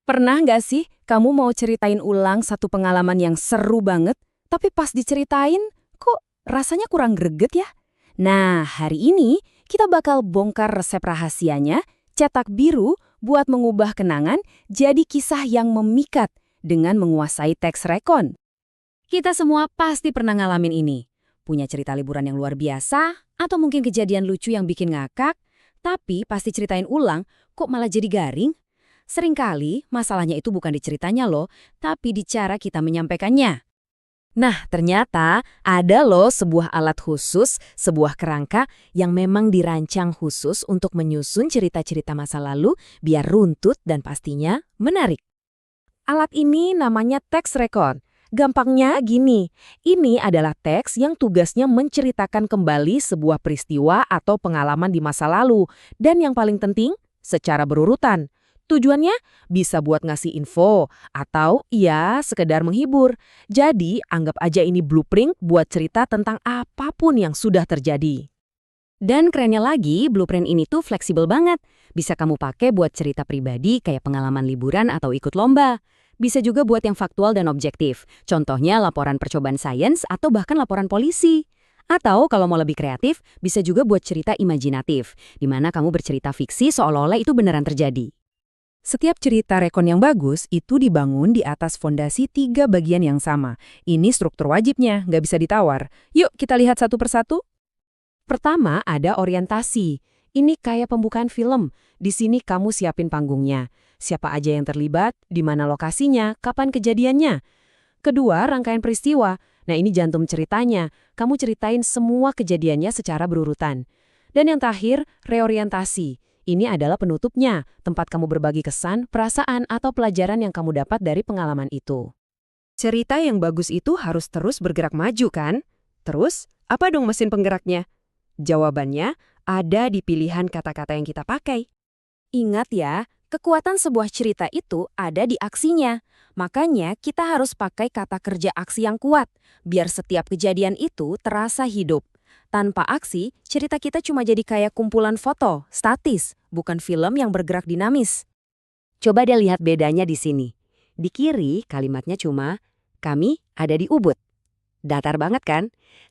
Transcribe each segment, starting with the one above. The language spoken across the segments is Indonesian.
Pernah nggak sih kamu mau ceritain ulang satu pengalaman yang seru banget, tapi pas diceritain, kok rasanya kurang greget ya? Nah, hari ini kita bakal bongkar resep rahasianya, cetak biru buat mengubah kenangan jadi kisah yang memikat dengan menguasai teks rekon. Kita semua pasti pernah ngalamin ini. Punya cerita liburan yang luar biasa, atau mungkin kejadian lucu yang bikin ngakak, tapi pas diceritain ulang, kok malah jadi garing? Seringkali masalahnya itu bukan di ceritanya loh, tapi di cara kita menyampaikannya. Nah, ternyata ada loh sebuah alat khusus, sebuah kerangka yang memang dirancang khusus untuk menyusun cerita-cerita masa lalu biar runtut dan pastinya menarik. Alat ini namanya text record. Gampangnya gini, ini adalah teks yang tugasnya menceritakan kembali sebuah peristiwa atau pengalaman di masa lalu. Dan yang paling penting, secara berurutan. Tujuannya bisa buat ngasih info atau ya sekedar menghibur. Jadi anggap aja ini blueprint buat cerita tentang apapun yang sudah terjadi. Dan kerennya lagi, blueprint ini tuh fleksibel banget. Bisa kamu pakai buat cerita pribadi kayak pengalaman liburan atau ikut lomba. Bisa juga buat yang faktual dan objektif. Contohnya laporan percobaan sains atau bahkan laporan polisi. Atau kalau mau lebih kreatif, bisa juga buat cerita imajinatif, di mana kamu bercerita fiksi seolah-olah itu beneran terjadi. Setiap cerita rekon yang bagus itu dibangun di atas fondasi 3 bagian yang sama. Ini struktur wajibnya, nggak bisa ditawar. Yuk kita lihat satu persatu. Pertama ada orientasi. Ini kayak pembukaan film. Di sini kamu siapin panggungnya. Siapa aja yang terlibat, di mana lokasinya, kapan kejadiannya. Kedua, rangkaian peristiwa. Nah ini jantung ceritanya. Kamu ceritain semua kejadiannya secara berurutan. Dan yang terakhir, reorientasi. Ini adalah penutupnya, tempat kamu berbagi kesan, perasaan, atau pelajaran yang kamu dapat dari pengalaman itu. Cerita yang bagus itu harus terus bergerak maju kan? Terus, apa dong mesin penggeraknya? Jawabannya ada di pilihan kata-kata yang kita pakai. Ingat ya, kekuatan sebuah cerita itu ada di aksinya. Makanya kita harus pakai kata kerja aksi yang kuat, biar setiap kejadian itu terasa hidup. Tanpa aksi, cerita kita cuma jadi kayak kumpulan foto, statis, bukan film yang bergerak dinamis. Coba deh lihat bedanya di sini. Di kiri, kalimatnya cuma, kami ada di Ubud. Datar banget kan?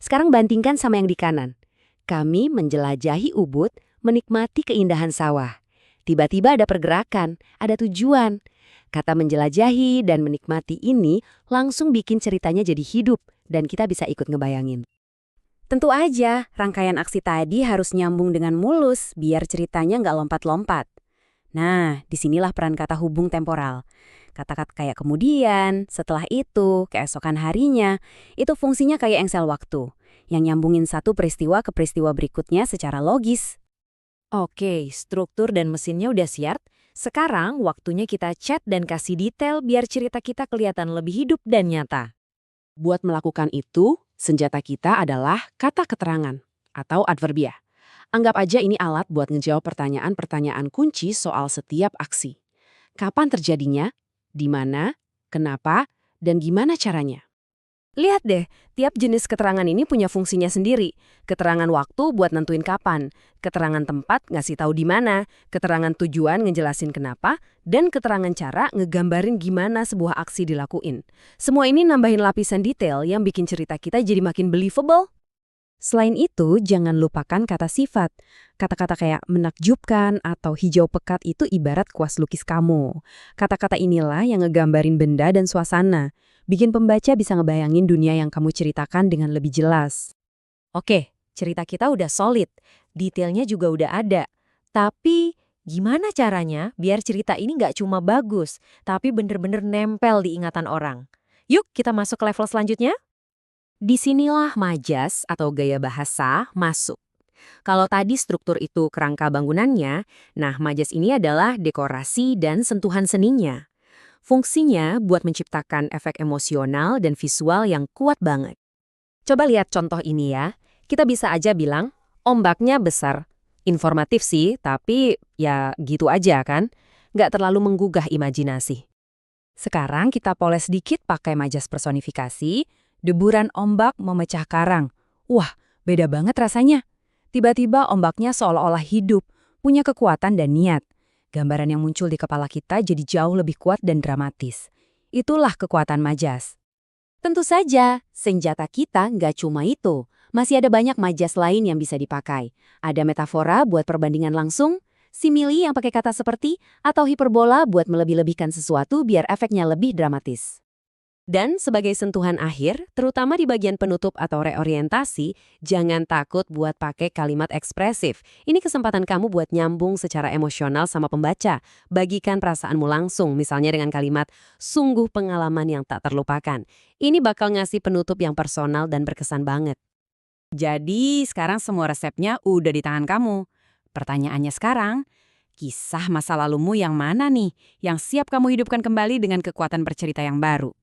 Sekarang bandingkan sama yang di kanan. Kami menjelajahi Ubud, menikmati keindahan sawah. Tiba-tiba ada pergerakan, ada tujuan. Kata menjelajahi dan menikmati ini langsung bikin ceritanya jadi hidup dan kita bisa ikut ngebayangin. Tentu aja, rangkaian aksi tadi harus nyambung dengan mulus biar ceritanya nggak lompat-lompat. Nah, disinilah peran kata hubung temporal. Kata-kata kayak kemudian, setelah itu, keesokan harinya, itu fungsinya kayak engsel waktu, yang nyambungin satu peristiwa ke peristiwa berikutnya secara logis. Oke, struktur dan mesinnya udah siap. Sekarang waktunya kita chat dan kasih detail biar cerita kita kelihatan lebih hidup dan nyata. Buat melakukan itu, senjata kita adalah kata keterangan atau adverbia. Anggap aja ini alat buat ngejawab pertanyaan-pertanyaan kunci soal setiap aksi. Kapan terjadinya, di mana, kenapa, dan gimana caranya. Lihat deh, tiap jenis keterangan ini punya fungsinya sendiri. Keterangan waktu buat nentuin kapan, keterangan tempat ngasih tahu di mana, keterangan tujuan ngejelasin kenapa, dan keterangan cara ngegambarin gimana sebuah aksi dilakuin. Semua ini nambahin lapisan detail yang bikin cerita kita jadi makin believable. Selain itu, jangan lupakan kata sifat. Kata-kata kayak menakjubkan atau hijau pekat itu ibarat kuas lukis kamu. Kata-kata inilah yang ngegambarin benda dan suasana. Bikin pembaca bisa ngebayangin dunia yang kamu ceritakan dengan lebih jelas. Oke, cerita kita udah solid. Detailnya juga udah ada. Tapi, gimana caranya biar cerita ini nggak cuma bagus, tapi bener-bener nempel di ingatan orang? Yuk, kita masuk ke level selanjutnya. Disinilah majas atau gaya bahasa masuk. Kalau tadi struktur itu kerangka bangunannya, nah majas ini adalah dekorasi dan sentuhan seninya. Fungsinya buat menciptakan efek emosional dan visual yang kuat banget. Coba lihat contoh ini ya. Kita bisa aja bilang, ombaknya besar. Informatif sih, tapi ya gitu aja kan. Nggak terlalu menggugah imajinasi. Sekarang kita poles dikit pakai majas personifikasi. Deburan ombak memecah karang. Wah, beda banget rasanya. Tiba-tiba ombaknya seolah-olah hidup, punya kekuatan dan niat. Gambaran yang muncul di kepala kita jadi jauh lebih kuat dan dramatis. Itulah kekuatan majas. Tentu saja, senjata kita nggak cuma itu. Masih ada banyak majas lain yang bisa dipakai. Ada metafora buat perbandingan langsung, simili yang pakai kata seperti, atau hiperbola buat melebih-lebihkan sesuatu biar efeknya lebih dramatis. Dan sebagai sentuhan akhir, terutama di bagian penutup atau reorientasi, jangan takut buat pakai kalimat ekspresif. Ini kesempatan kamu buat nyambung secara emosional sama pembaca. Bagikan perasaanmu langsung, misalnya dengan kalimat, sungguh pengalaman yang tak terlupakan. Ini bakal ngasih penutup yang personal dan berkesan banget. Jadi, sekarang semua resepnya udah di tangan kamu. Pertanyaannya sekarang, kisah masa lalumu yang mana nih, yang siap kamu hidupkan kembali dengan kekuatan bercerita yang baru?